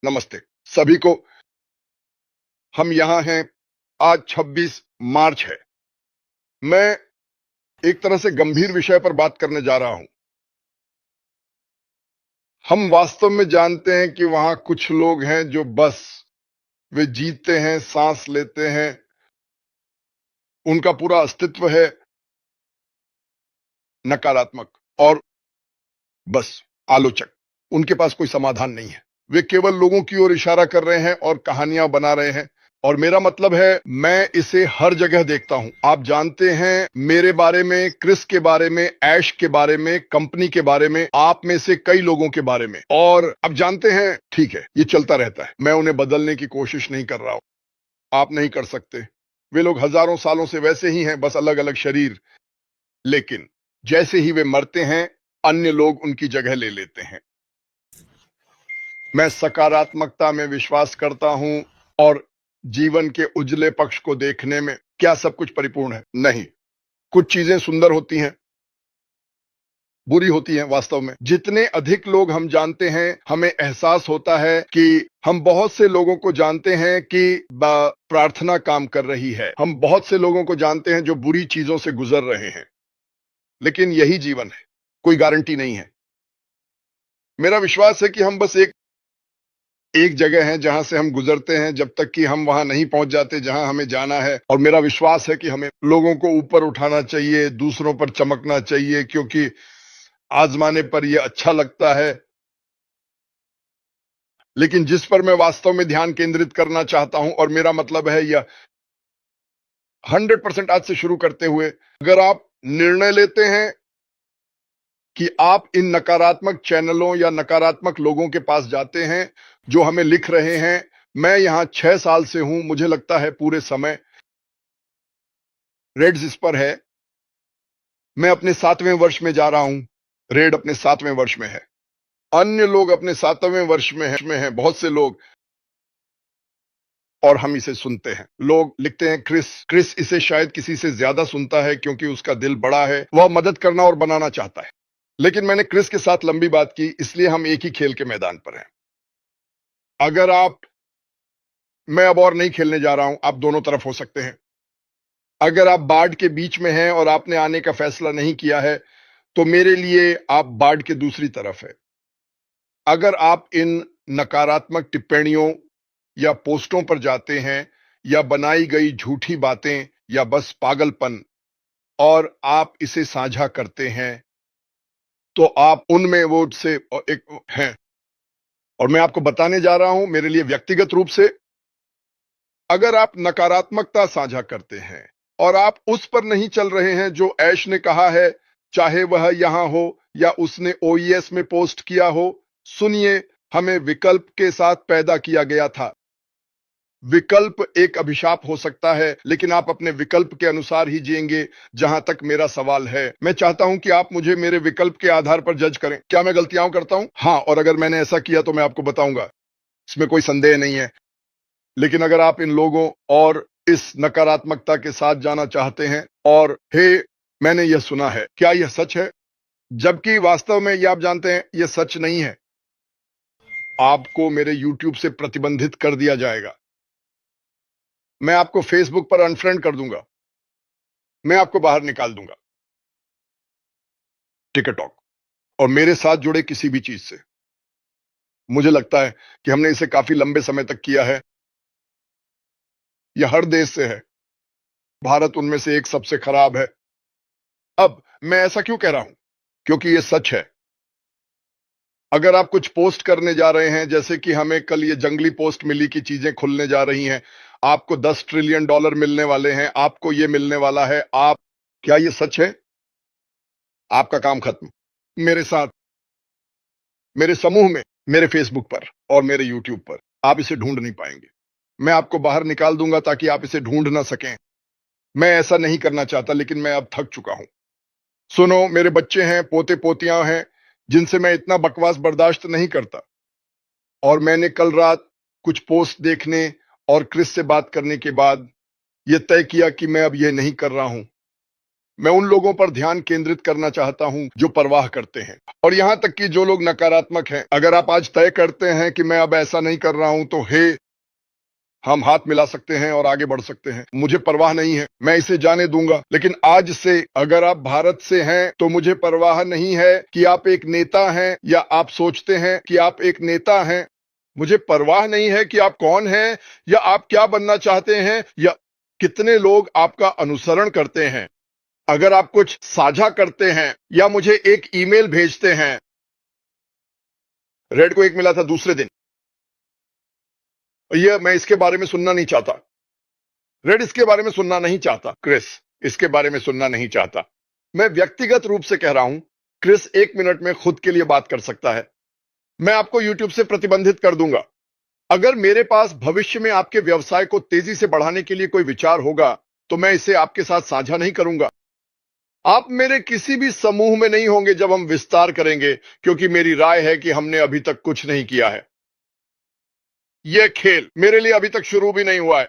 नमस्ते सभी को। हम यहाँ हैं। आज 26 मार्च है। मैं एक तरह से गंभीर विषय पर बात करने जा रहा हूं। हम वास्तव में जानते हैं कि वहां कुछ लोग हैं जो बस वे जीते हैं, सांस लेते हैं, उनका पूरा अस्तित्व है नकारात्मक और बस आलोचक। उनके पास कोई समाधान नहीं है। वे केवल लोगों की ओर इशारा कर रहे हैं और कहानियां बना रहे हैं। और मेरा मतलब है, मैं इसे हर जगह देखता हूं। आप जानते हैं मेरे बारे में, क्रिस के बारे में, ऐश के बारे में, कंपनी के बारे में, आप में से कई लोगों के बारे में। और अब जानते हैं, ठीक है, ये चलता रहता है। मैं उन्हें बदलने की कोशिश नहीं कर रहा हूं। आप नहीं कर सकते। वे लोग हजारों सालों से वैसे ही हैं, बस अलग अलग शरीर। लेकिन जैसे ही वे मरते हैं, अन्य लोग उनकी जगह ले लेते हैं। मैं सकारात्मकता में विश्वास करता हूं और जीवन के उजले पक्ष को देखने में। क्या सब कुछ परिपूर्ण है? नहीं। कुछ चीजें सुंदर होती हैं, बुरी होती हैं। वास्तव में जितने अधिक लोग हम जानते हैं, हमें एहसास होता है कि हम बहुत से लोगों को जानते हैं कि प्रार्थना काम कर रही है। हम बहुत से लोगों को जानते हैं जो बुरी चीजों से गुजर रहे हैं। लेकिन यही जीवन है, कोई गारंटी नहीं है। मेरा विश्वास है कि हम बस एक जगह है जहां से हम गुजरते हैं, जब तक कि हम वहां नहीं पहुंच जाते जहां हमें जाना है। और मेरा विश्वास है कि हमें लोगों को ऊपर उठाना चाहिए, दूसरों पर चमकना चाहिए, क्योंकि आजमाने पर यह अच्छा लगता है। लेकिन जिस पर मैं वास्तव में ध्यान केंद्रित करना चाहता हूं, और मेरा मतलब है यह 100% आज से शुरू करते हुए, अगर आप निर्णय लेते हैं कि आप इन नकारात्मक चैनलों या नकारात्मक लोगों के पास जाते हैं जो हमें लिख रहे हैं। मैं यहां 6 साल से हूं, मुझे लगता है पूरे समय रेड्स इस पर है। मैं अपने 7वें वर्ष में जा रहा हूं। रेड अपने 7वें वर्ष में है। अन्य लोग अपने 7वें वर्ष में हैं, बहुत से लोग। और हम इसे सुनते हैं। लोग लिखते हैं, क्रिस इसे शायद किसी से ज्यादा सुनता है क्योंकि उसका दिल बड़ा है, वह मदद करना और बनाना चाहता है। लेकिन मैंने क्रिस के साथ लंबी बात की, इसलिए हम एक ही खेल के मैदान पर हैं। अगर आप, मैं अब और नहीं खेलने जा रहा हूं, आप दोनों तरफ हो सकते हैं। अगर आप बाढ़ के बीच में हैं और आपने आने का फैसला नहीं किया है, तो मेरे लिए आप बाढ़ के दूसरी तरफ है। अगर आप इन नकारात्मक टिप्पणियों या पोस्टों पर जाते हैं, या बनाई गई झूठी बातें, या बस पागलपन, और आप इसे साझा करते हैं, तो आप उनमें वो से एक हैं। और मैं आपको बताने जा रहा हूं, मेरे लिए व्यक्तिगत रूप से, अगर आप नकारात्मकता साझा करते हैं और आप उस पर नहीं चल रहे हैं जो ऐश ने कहा है, चाहे वह यहां हो या उसने ओईएस में पोस्ट किया हो, सुनिए, हमें विकल्प के साथ पैदा किया गया था। विकल्प एक अभिशाप हो सकता है, लेकिन आप अपने विकल्प के अनुसार ही जिएंगे। जहां तक मेरा सवाल है, मैं चाहता हूं कि आप मुझे मेरे विकल्प के आधार पर जज करें। क्या मैं गलतियां करता हूं? हाँ, और अगर मैंने ऐसा किया तो मैं आपको बताऊंगा, इसमें कोई संदेह नहीं है। लेकिन अगर आप इन लोगों और इस नकारात्मकता के साथ जाना चाहते हैं, और हे, मैंने यह सुना है, क्या यह सच है? जबकि वास्तव में यह आप जानते हैं, यह सच नहीं है। आपको मेरे YouTube से प्रतिबंधित कर दिया जाएगा। मैं आपको Facebook पर अनफ्रेंड कर दूंगा। मैं आपको बाहर निकाल दूंगा टिकटॉक और मेरे साथ जुड़े किसी भी चीज से। मुझे लगता है कि हमने इसे काफी लंबे समय तक किया है। यह हर देश से है। भारत उनमें से एक सबसे खराब है। अब मैं ऐसा क्यों कह रहा हूं? क्योंकि यह सच है। अगर आप कुछ पोस्ट करने जा रहे हैं, जैसे कि हमें कल ये जंगली पोस्ट मिली कि चीजें खुलने जा रही हैं, आपको $10 ट्रिलियन मिलने वाले हैं, आपको ये मिलने वाला है, आप, क्या ये सच है? आपका काम खत्म। मेरे साथ, मेरे समूह में, मेरे फेसबुक पर और मेरे यूट्यूब पर आप इसे ढूंढ नहीं पाएंगे। मैं आपको बाहर निकाल दूंगा ताकि आप इसे ढूंढ ना सकें। मैं ऐसा नहीं करना चाहता, लेकिन मैं अब थक चुका हूं। सुनो, मेरे बच्चे हैं, पोते पोतियां हैं, जिनसे मैं इतना बकवास बर्दाश्त नहीं करता। और मैंने कल रात कुछ पोस्ट देखने और क्रिस से बात करने के बाद यह तय किया कि मैं अब यह नहीं कर रहा हूं। मैं उन लोगों पर ध्यान केंद्रित करना चाहता हूं जो परवाह करते हैं, और यहां तक कि जो लोग नकारात्मक हैं। अगर आप आज तय करते हैं कि मैं अब ऐसा नहीं कर रहा हूं, तो हम हाथ मिला सकते हैं और आगे बढ़ सकते हैं। मुझे परवाह नहीं है, मैं इसे जाने दूंगा। लेकिन आज से अगर आप भारत से हैं तो मुझे परवाह नहीं है कि आप एक नेता हैं या आप सोचते हैं कि आप एक नेता हैं। मुझे परवाह नहीं है कि आप कौन हैं या आप क्या बनना चाहते हैं या कितने लोग आपका अनुसरण करते हैं। अगर आप कुछ साझा करते हैं या मुझे एक ईमेल भेजते हैं, रेड को एक मिला था दूसरे दिन, ये मैं इसके बारे में सुनना नहीं चाहता। रेड इसके बारे में सुनना नहीं चाहता। क्रिस इसके बारे में सुनना नहीं चाहता। मैं व्यक्तिगत रूप से कह रहा हूं, क्रिस 1 मिनट में खुद के लिए बात कर सकता है। मैं आपको YouTube से प्रतिबंधित कर दूंगा। अगर मेरे पास भविष्य में आपके व्यवसाय को तेजी से बढ़ाने के लिए कोई विचार होगा, तो मैं इसे आपके साथ साझा नहीं करूंगा। आप मेरे किसी भी समूह में नहीं होंगे जब हम विस्तार करेंगे, क्योंकि मेरी राय है कि हमने अभी तक कुछ नहीं किया है। यह खेल मेरे लिए अभी तक शुरू भी नहीं हुआ है।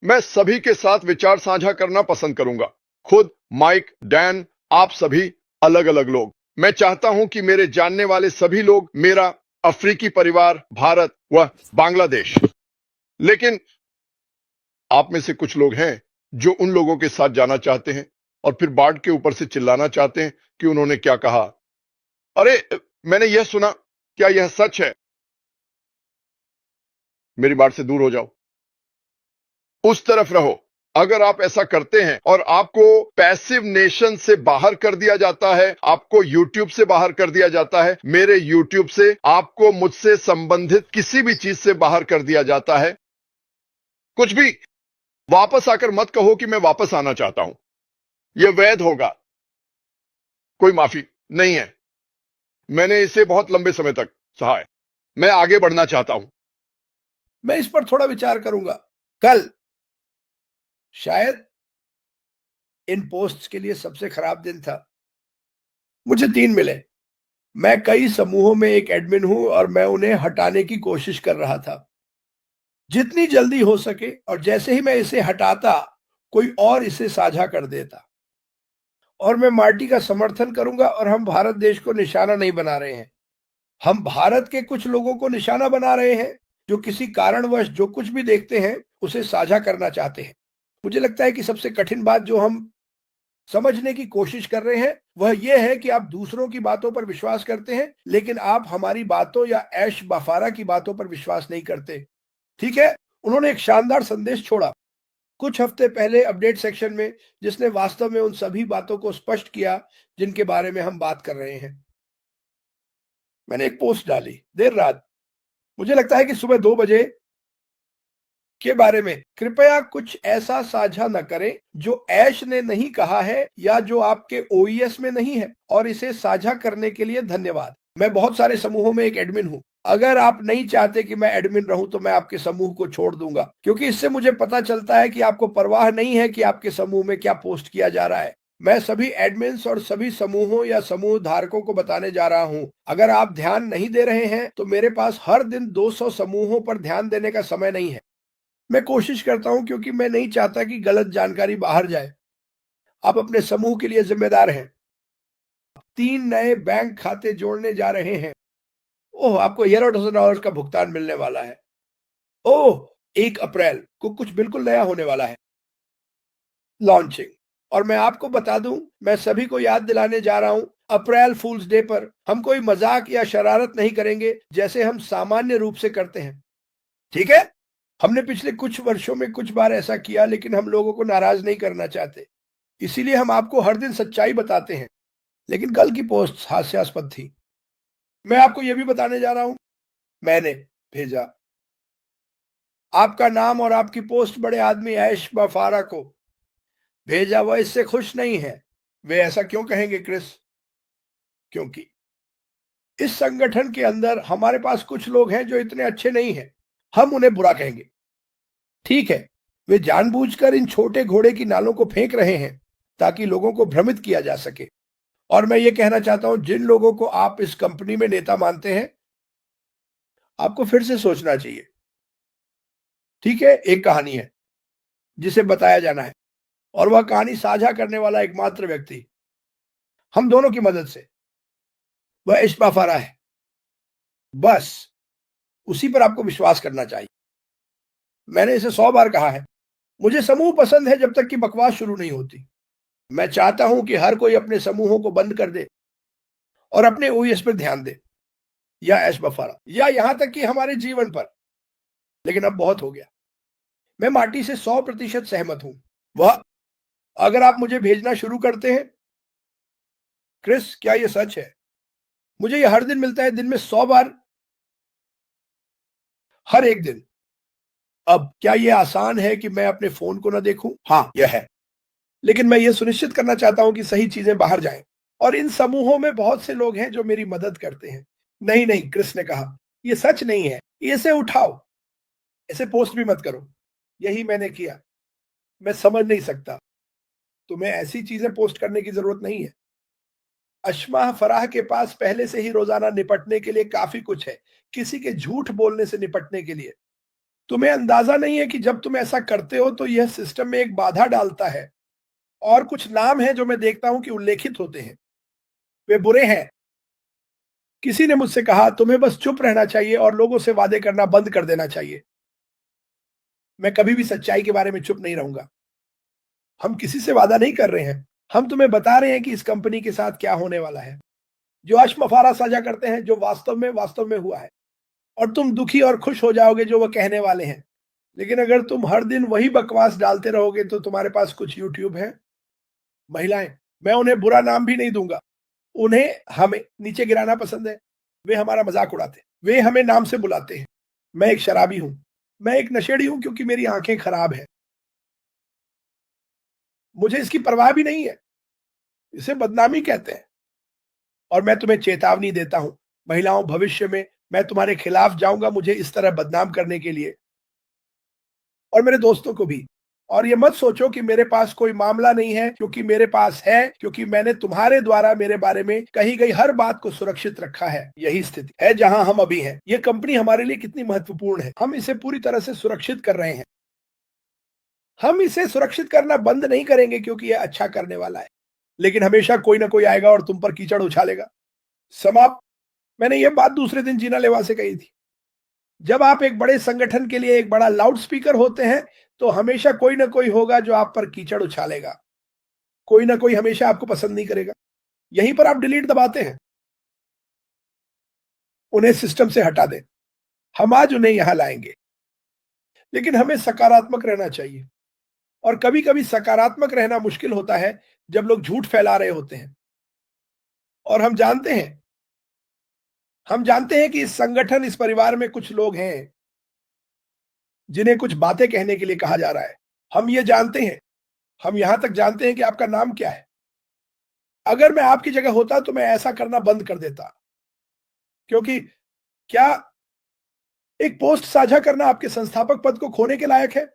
मैं सभी के साथ विचार साझा करना पसंद करूंगा। खुद, माइक, डैन, आप सभी अलग अलग लोग। मैं चाहता हूं कि मेरे जानने वाले सभी लोग, मेरा अफ्रीकी परिवार, भारत व बांग्लादेश। लेकिन आप में से कुछ लोग हैं जो उन लोगों के साथ जाना चाहते हैं और फिर बार्ड के ऊपर से चिल्लाना चाहते हैं कि उन्होंने क्या कहा। अरे, मैंने यह सुना, क्या यह सच है? मेरी बात से दूर हो जाओ, उस तरफ रहो। अगर आप ऐसा करते हैं और आपको पैसिव नेशन से बाहर कर दिया जाता है, आपको YouTube से बाहर कर दिया जाता है, मेरे YouTube से, आपको मुझसे संबंधित किसी भी चीज से बाहर कर दिया जाता है, कुछ भी, वापस आकर मत कहो कि मैं वापस आना चाहता हूं। यह वैध होगा, कोई माफी नहीं है। मैंने इसे बहुत लंबे समय तक सहा है। मैं आगे बढ़ना चाहता हूं। मैं इस पर थोड़ा विचार करूंगा। कल शायद इन पोस्ट्स के लिए सबसे खराब दिन था। मुझे 3 मिले। मैं कई समूहों में एक एडमिन हूं और मैं उन्हें हटाने की कोशिश कर रहा था जितनी जल्दी हो सके, और जैसे ही मैं इसे हटाता, कोई और इसे साझा कर देता। और मैं मार्टी का समर्थन करूंगा, और हम भारत देश को निशाना नहीं बना रहे हैं। हम भारत के कुछ लोगों को निशाना बना रहे हैं जो किसी कारणवश जो कुछ भी देखते हैं उसे साझा करना चाहते हैं। मुझे लगता है कि सबसे कठिन बात जो हम समझने की कोशिश कर रहे हैं वह यह है कि आप दूसरों की बातों पर विश्वास करते हैं, लेकिन आप हमारी बातों या ऐश बफारा की बातों पर विश्वास नहीं करते। ठीक है, उन्होंने एक शानदार संदेश छोड़ा कुछ हफ्ते पहले अपडेट सेक्शन में, जिसने वास्तव में उन सभी बातों को स्पष्ट किया जिनके बारे में हम बात कर रहे हैं। मैंने एक पोस्ट डाली देर रात, मुझे लगता है कि सुबह 2 बजे के बारे में। कृपया कुछ ऐसा साझा न करें जो ऐश ने नहीं कहा है या जो आपके ओईएस में नहीं है, और इसे साझा करने के लिए धन्यवाद। मैं बहुत सारे समूहों में एक एडमिन हूं। अगर आप नहीं चाहते कि मैं एडमिन रहूं तो मैं आपके समूह को छोड़ दूंगा, क्योंकि इससे मुझे पता चलता है कि आपको परवाह नहीं है कि आपके समूह में क्या पोस्ट किया जा रहा है। मैं सभी एडमिन्स और सभी समूहों या समूह धारकों को बताने जा रहा हूं, अगर आप ध्यान नहीं दे रहे हैं तो मेरे पास हर दिन 200 समूहों पर ध्यान देने का समय नहीं है। मैं कोशिश करता हूं क्योंकि मैं नहीं चाहता कि गलत जानकारी बाहर जाए। आप अपने समूह के लिए जिम्मेदार हैं। 3 नए बैंक खाते जोड़ने जा रहे हैं। ओह, आपको $11,000 का भुगतान मिलने वाला है। ओह, 1 अप्रैल को कुछ बिल्कुल नया होने वाला है, लॉन्चिंग। और मैं आपको बता दूं, मैं सभी को याद दिलाने जा रहा हूं, अप्रैल फूल्स डे पर हम कोई मजाक या शरारत नहीं करेंगे जैसे हम सामान्य रूप से करते हैं। ठीक है, हमने पिछले कुछ वर्षों में कुछ बार ऐसा किया, लेकिन हम लोगों को नाराज नहीं करना चाहते, इसीलिए हम आपको हर दिन सच्चाई बताते हैं। लेकिन कल की पोस्ट हास्यास्पद थी। मैं आपको यह भी बताने जा रहा हूं, मैंने भेजा आपका नाम और आपकी पोस्ट बड़े आदमी ऐश बफारा को भेजा। वह इससे खुश नहीं है। वे ऐसा क्यों कहेंगे क्रिस? क्योंकि इस संगठन के अंदर हमारे पास कुछ लोग हैं जो इतने अच्छे नहीं हैं, हम उन्हें बुरा कहेंगे। ठीक है, वे जानबूझकर इन छोटे घोड़े की नालों को फेंक रहे हैं ताकि लोगों को भ्रमित किया जा सके। और मैं ये कहना चाहता हूं, जिन लोगों को आप इस कंपनी में नेता मानते हैं, आपको फिर से सोचना चाहिए। ठीक है, एक कहानी है जिसे बताया जाना है। और वह कहानी साझा करने वाला एकमात्र व्यक्ति हम दोनों की मदद से वह इश्मा फरा है। बस उसी पर आपको विश्वास करना चाहिए। मैंने इसे 100 बार कहा है। मुझे समूह पसंद है जब तक कि बकवास शुरू नहीं होती। मैं चाहता हूं कि हर कोई अपने समूहों को बंद कर दे और अपने ओएस पर ध्यान दे, या ऐश बफारा, या यहां तक कि हमारे जीवन पर। लेकिन अब बहुत हो गया। मैं मार्टी से 100% सहमत हूं। वह अगर आप मुझे भेजना शुरू करते हैं, क्रिस, क्या यह सच है? मुझे यह हर दिन मिलता है, दिन में 100 बार, हर एक दिन। अब क्या यह आसान है कि मैं अपने फोन को ना देखूं? हाँ, यह है। लेकिन मैं यह सुनिश्चित करना चाहता हूं कि सही चीजें बाहर जाएं। और इन समूहों में बहुत से लोग हैं जो मेरी मदद करते हैं। नहीं नहीं, क्रिस ने कहा, यह सच नहीं है। इसे उठाओ, इसे पोस्ट भी मत करो। यही मैंने किया। मैं समझ नहीं सकता। तुम्हें ऐसी चीजें पोस्ट करने की जरूरत नहीं है। अशमा फराह के पास पहले से ही रोजाना निपटने के लिए काफी कुछ है, किसी के झूठ बोलने से निपटने के लिए। तुम्हें अंदाजा नहीं है कि जब तुम ऐसा करते हो तो यह सिस्टम में एक बाधा डालता है। और कुछ नाम हैं जो मैं देखता हूं कि उल्लेखित होते हैं, वे बुरे हैं। किसी ने मुझसे कहा, तुम्हें बस चुप रहना चाहिए और लोगों से वादे करना बंद कर देना चाहिए। मैं कभी भी सच्चाई के बारे में चुप नहीं रहूंगा। हम किसी से वादा नहीं कर रहे हैं। हम तुम्हें बता रहे हैं कि इस कंपनी के साथ क्या होने वाला है। जो अशमफारा साझा करते हैं, जो वास्तव में हुआ है। और तुम दुखी और खुश हो जाओगे जो वह कहने वाले हैं। लेकिन अगर तुम हर दिन वही बकवास डालते रहोगे तो तुम्हारे पास कुछ यूट्यूब है। महिलाएं, मैं उन्हें बुरा नाम भी नहीं दूंगा। उन्हें हमें नीचे गिराना पसंद है। वे हमारा मजाक उड़ाते हैं। वे हमें नाम से बुलाते हैं। मैं एक शराबी हूं। मैं एक नशेड़ी हूं क्योंकि मेरी आंखें खराब हैं। मुझे इसकी परवाह भी नहीं है। इसे बदनामी कहते हैं। और मैं तुम्हें चेतावनी देता हूं, महिलाओं, भविष्य में मैं तुम्हारे खिलाफ जाऊंगा मुझे इस तरह बदनाम करने के लिए। और मेरे दोस्तों को भी। और ये मत सोचो कि मेरे पास कोई मामला नहीं है, क्योंकि मेरे पास है, क्योंकि मैंने तुम्हारे द्वारा मेरे बारे में कही गई हर बात को सुरक्षित रखा है। यही स्थिति है जहां हम अभी हैं। ये कंपनी हमारे लिए कितनी महत्वपूर्ण है। हम इसे पूरी तरह से सुरक्षित कर रहे हैं। हम इसे सुरक्षित करना बंद नहीं करेंगे क्योंकि यह अच्छा करने वाला है। लेकिन हमेशा कोई ना कोई आएगा और तुम पर कीचड़ उछालेगा। समाप्त। मैंने यह बात दूसरे दिन जीना लेवा से कही थी। जब आप एक बड़े संगठन के लिए एक बड़ा लाउड स्पीकर होते हैं, तो हमेशा कोई ना कोई होगा जो आप पर कीचड़ उछालेगा। कोई ना कोई हमेशा आपको पसंद नहीं करेगा। यहीं पर आप डिलीट दबाते हैं। उन्हें सिस्टम से हटा दें। हम आज उन्हें यहां लाएंगे। लेकिन हमें सकारात्मक रहना चाहिए। और कभी कभी सकारात्मक रहना मुश्किल होता है जब लोग झूठ फैला रहे होते हैं। और हम जानते हैं कि इस संगठन, इस परिवार में कुछ लोग हैं जिन्हें कुछ बातें कहने के लिए कहा जा रहा है। हम ये जानते हैं। हम यहां तक जानते हैं कि आपका नाम क्या है। अगर मैं आपकी जगह होता तो मैं ऐसा करना बंद कर देता। क्योंकि क्या एक पोस्ट साझा करना आपके संस्थापक पद को खोने के लायक है?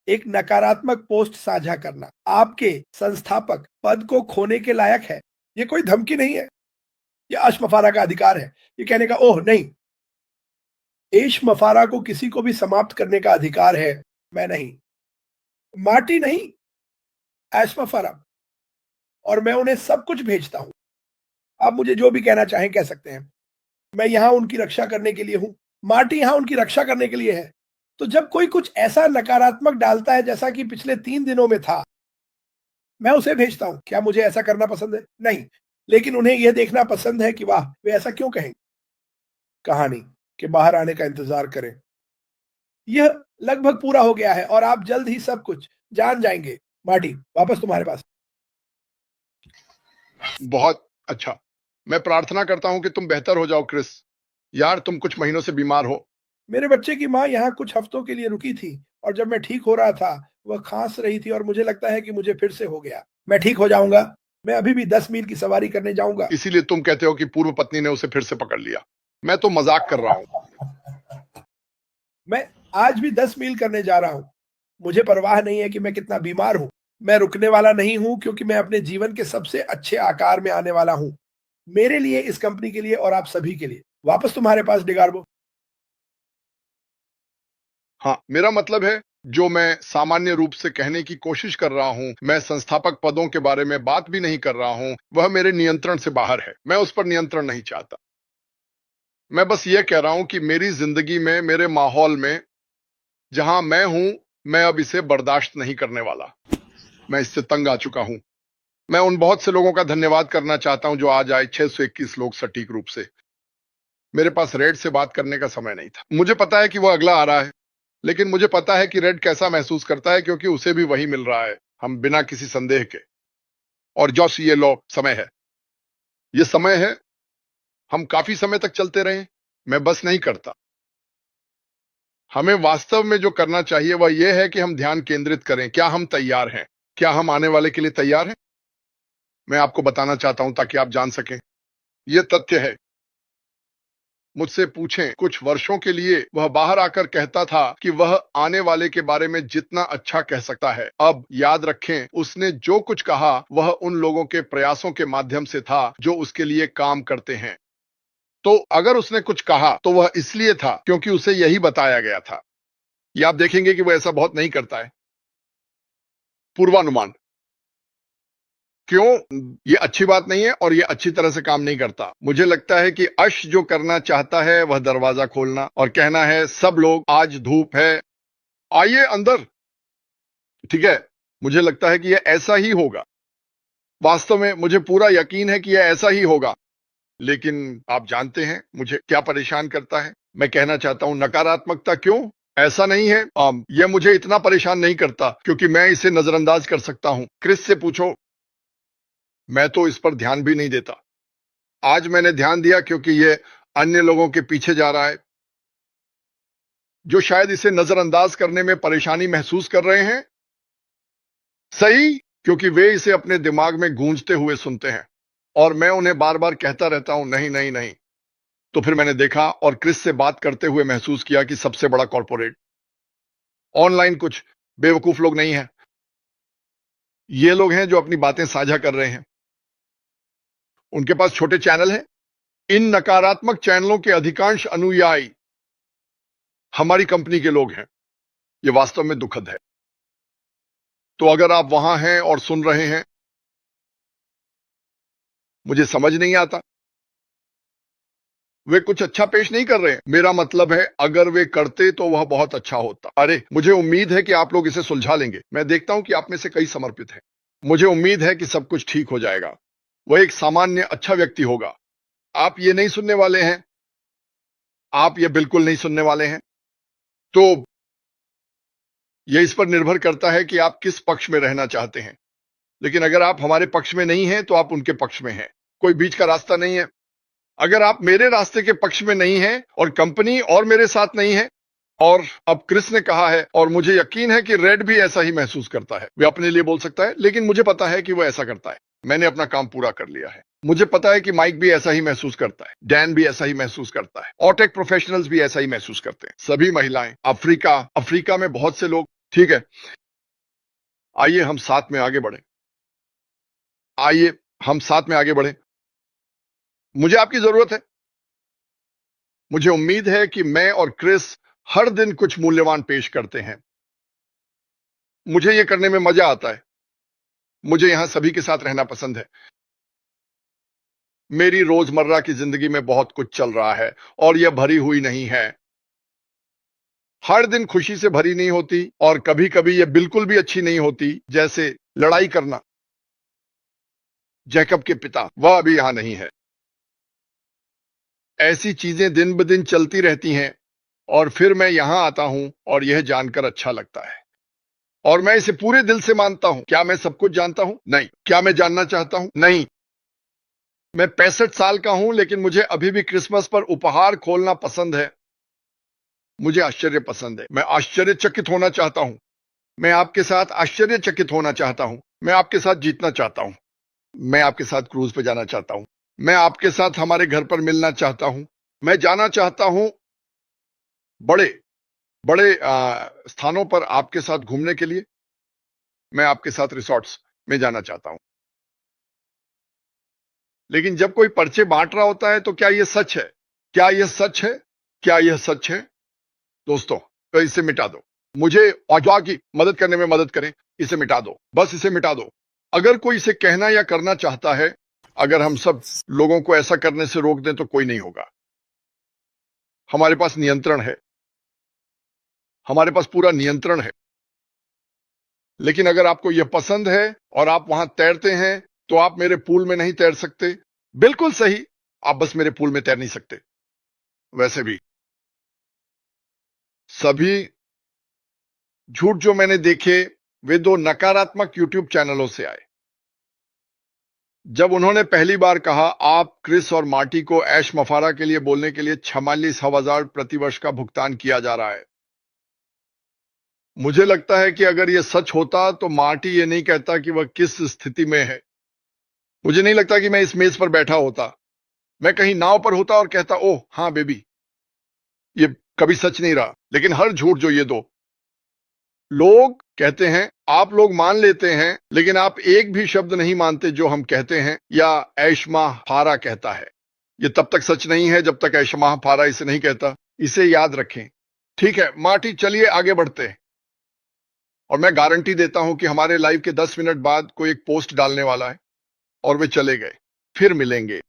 एक नकारात्मक पोस्ट साझा करना आपके संस्थापक पद को खोने के लायक है। यह कोई धमकी नहीं है। यह अशमफारा का अधिकार है, ये कहने का, ओह नहीं, एश मफारा को किसी को भी समाप्त करने का अधिकार है। मैं नहीं, मार्टी नहीं, एश मफारा। और मैं उन्हें सब कुछ भेजता हूं। आप मुझे जो भी कहना चाहें कह सकते हैं। मैं यहां उनकी रक्षा करने के लिए हूं। मार्टी यहां उनकी रक्षा करने के लिए है। तो जब कोई कुछ ऐसा नकारात्मक डालता है जैसा कि पिछले 3 दिनों में था, मैं उसे भेजता हूं। क्या मुझे ऐसा करना पसंद है? नहीं। लेकिन उन्हें यह देखना पसंद है कि वाह, वे ऐसा क्यों कहेंगे। कहानी के बाहर आने का इंतजार करें। यह लगभग पूरा हो गया है और आप जल्द ही सब कुछ जान जाएंगे। मार्टी, वापस तुम्हारे पास। बहुत अच्छा। मैं प्रार्थना करता हूं कि तुम बेहतर हो जाओ क्रिस। यार, तुम कुछ महीनों से बीमार हो। मेरे बच्चे की माँ यहाँ कुछ हफ्तों के लिए रुकी थी और जब मैं ठीक हो रहा था वह खांस रही थी और मुझे लगता है कि मुझे फिर से हो गया। मैं ठीक हो जाऊंगा। मैं अभी भी 10 मील की सवारी करने जाऊंगा। इसीलिए तुम कहते हो कि पूर्व पत्नी ने उसे फिर से पकड़ लिया। मैं तो मजाक कर रहा हूं। मैं आज भी 10 मील करने जा रहा हूं। मुझे परवाह नहीं है कि मैं कितना बीमार हूं। मैं रुकने वाला नहीं हूं क्योंकि मैं अपने जीवन के सबसे अच्छे आकार में आने वाला हूं। मेरे लिए, इस कंपनी के लिए और आप सभी के लिए। वापस तुम्हारे पास, डिगार्बो। हाँ, मेरा मतलब है जो मैं सामान्य रूप से कहने की कोशिश कर रहा हूं, मैं संस्थापक पदों के बारे में बात भी नहीं कर रहा हूं, वह मेरे नियंत्रण से बाहर है। मैं उस पर नियंत्रण नहीं चाहता। मैं बस ये कह रहा हूं कि मेरी जिंदगी में, मेरे माहौल में, जहां मैं हूं, मैं अब इसे बर्दाश्त नहीं करने वाला। मैं इससे तंग आ चुका हूं। मैं उन बहुत से लोगों का धन्यवाद करना चाहता हूं जो आज आए, 621 लोग सटीक रूप से। मेरे पास रेड से बात करने का समय नहीं था। मुझे पता है कि वो अगला आ रहा है, लेकिन मुझे पता है कि रेड कैसा महसूस करता है, क्योंकि उसे भी वही मिल रहा है, हम बिना किसी संदेह के। और जॉस, ये लो समय है, ये समय है। हम काफी समय तक चलते रहे, मैं बस नहीं करता। हमें वास्तव में जो करना चाहिए वह यह है कि हम ध्यान केंद्रित करें। क्या हम तैयार हैं? क्या हम आने वाले के लिए तैयार हैं? मैं आपको बताना चाहता हूं ताकि आप जान सकें। यह तथ्य है, मुझसे पूछें, कुछ वर्षों के लिए वह बाहर आकर कहता था कि वह आने वाले के बारे में जितना अच्छा कह सकता है। अब याद रखें, उसने जो कुछ कहा वह उन लोगों के प्रयासों के माध्यम से था जो उसके लिए काम करते हैं। तो अगर उसने कुछ कहा तो वह इसलिए था क्योंकि उसे यही बताया गया था। ये आप देखेंगे कि वह ऐसा बहुत नहीं करता है। पूर्वानुमान क्यों? ये अच्छी बात नहीं है और ये अच्छी तरह से काम नहीं करता। मुझे लगता है कि अश जो करना चाहता है वह दरवाजा खोलना और कहना है, सब लोग, आज धूप है, आइए अंदर। ठीक है, मुझे लगता है कि यह ऐसा ही होगा। वास्तव में मुझे पूरा यकीन है कि यह ऐसा ही होगा। लेकिन आप जानते हैं मुझे क्या परेशान करता है? मैं कहना चाहता हूं, नकारात्मकता क्यों? ऐसा नहीं है। यह मुझे इतना परेशान नहीं करता क्योंकि मैं इसे नजरअंदाज कर सकता हूं। क्रिस से पूछो, मैं तो इस पर ध्यान भी नहीं देता। आज मैंने ध्यान दिया क्योंकि यह अन्य लोगों के पीछे जा रहा है जो शायद इसे नजरअंदाज करने में परेशानी महसूस कर रहे हैं। सही, क्योंकि वे इसे अपने दिमाग में गूंजते हुए सुनते हैं और मैं उन्हें बार बार कहता रहता हूं, नहीं नहीं नहीं। तो फिर मैंने देखा और क्रिस से बात करते हुए महसूस किया कि सबसे बड़ा कॉर्पोरेट ऑनलाइन कुछ बेवकूफ लोग नहीं है। ये लोग हैं जो अपनी बातें साझा कर रहे हैं। उनके पास छोटे चैनल हैं। इन नकारात्मक चैनलों के अधिकांश अनुयायी हमारी कंपनी के लोग हैं। यह वास्तव में दुखद है। तो अगर आप वहां हैं और सुन रहे हैं, मुझे समझ नहीं आता, वे कुछ अच्छा पेश नहीं कर रहे हैं। मेरा मतलब है, अगर वे करते तो वह बहुत अच्छा होता। अरे, मुझे उम्मीद है कि आप लोग इसे सुलझा लेंगे। मैं देखता हूं कि आप में से कई समर्पित हैं। मुझे उम्मीद है कि सब कुछ ठीक हो जाएगा। वह एक सामान्य अच्छा व्यक्ति होगा। आप ये नहीं सुनने वाले हैं। आप ये बिल्कुल नहीं सुनने वाले हैं। तो यह इस पर निर्भर करता है कि आप किस पक्ष में रहना चाहते हैं। लेकिन अगर आप हमारे पक्ष में नहीं हैं तो आप उनके पक्ष में हैं। कोई बीच का रास्ता नहीं है। अगर आप मेरे रास्ते के पक्ष में नहीं हैं और कंपनी और मेरे साथ नहीं है, और अब क्रिस ने कहा है और मुझे यकीन है कि रेड भी ऐसा ही महसूस करता है। वे अपने लिए बोल सकता है, लेकिन मुझे पता है कि वह ऐसा करता है। मैंने अपना काम पूरा कर लिया है। मुझे पता है कि माइक भी ऐसा ही महसूस करता है, डैन भी ऐसा ही महसूस करता है, ऑटेक प्रोफेशनल्स भी ऐसा ही महसूस करते हैं, सभी महिलाएं, अफ्रीका में बहुत से लोग। ठीक है, आइए हम साथ में आगे बढ़ें। आइए हम साथ में आगे बढ़ें। मुझे आपकी जरूरत है। मुझे उम्मीद है कि मैं और क्रिस हर दिन कुछ मूल्यवान पेश करते हैं। मुझे यह करने में मजा आता है। मुझे यहां सभी के साथ रहना पसंद है। मेरी रोजमर्रा की जिंदगी में बहुत कुछ चल रहा है और यह भरी हुई नहीं है। हर दिन खुशी से भरी नहीं होती और कभी-कभी यह बिल्कुल भी अच्छी नहीं होती, जैसे लड़ाई करना। जैकब के पिता, वह अभी यहां नहीं है। ऐसी चीजें दिन ब दिन चलती रहती हैं और फिर मैं यहां आता हूं और यह जानकर अच्छा लगता है और मैं इसे पूरे दिल से मानता हूं। क्या मैं सब कुछ जानता हूं? नहीं। क्या मैं जानना चाहता हूं? नहीं। मैं 65 साल का हूं, लेकिन मुझे अभी भी क्रिसमस पर उपहार खोलना पसंद है। मुझे आश्चर्य पसंद है। मैं आश्चर्यचकित होना चाहता हूं। मैं आपके साथ आश्चर्यचकित होना चाहता हूं। मैं आपके साथ जीतना चाहता हूं। मैं आपके साथ क्रूज पे जाना चाहता हूं। मैं आपके साथ हमारे घर पर मिलना चाहता हूं। मैं जाना चाहता हूं बड़े बड़े स्थानों पर आपके साथ घूमने के लिए। मैं आपके साथ रिसॉर्ट्स में जाना चाहता हूं। लेकिन जब कोई पर्चे बांट रहा होता है तो क्या यह सच है? क्या यह सच है? क्या यह सच है? दोस्तों, तो इसे मिटा दो। मुझे औजा की मदद करने में मदद करे, इसे मिटा दो, बस इसे मिटा दो। अगर कोई इसे कहना या करना चाहता है, अगर हम सब लोगों को ऐसा करने से रोक दें तो कोई नहीं होगा। हमारे पास नियंत्रण है, हमारे पास पूरा नियंत्रण है। लेकिन अगर आपको यह पसंद है और आप वहां तैरते हैं, तो आप मेरे पूल में नहीं तैर सकते। बिल्कुल सही, आप बस मेरे पूल में तैर नहीं सकते। वैसे भी सभी झूठ जो मैंने देखे, वे 2 नकारात्मक यूट्यूब चैनलों से आए। जब उन्होंने पहली बार कहा, आप क्रिस और मार्टी को ऐश मफारा के लिए बोलने के लिए 46,000 प्रतिवर्ष का भुगतान किया जा रहा है। मुझे लगता है कि अगर यह सच होता तो मार्टी ये नहीं कहता कि वह किस स्थिति में है। मुझे नहीं लगता कि मैं इस मेज पर बैठा होता। मैं कहीं नाव पर होता और कहता, ओह हां बेबी। ये कभी सच नहीं रहा। लेकिन हर झूठ जो ये 2 लोग कहते हैं, आप लोग मान लेते हैं, लेकिन आप एक भी शब्द नहीं मानते जो हम कहते हैं या ऐशमाह फारा कहता है। ये तब तक सच नहीं है जब तक ऐशमाह फारा इसे नहीं कहता। इसे याद रखें। ठीक है मार्टी, चलिए आगे बढ़ते हैं। और मैं गारंटी देता हूं कि हमारे लाइव के 10 मिनट बाद कोई एक पोस्ट डालने वाला है और वे चले गए। फिर मिलेंगे।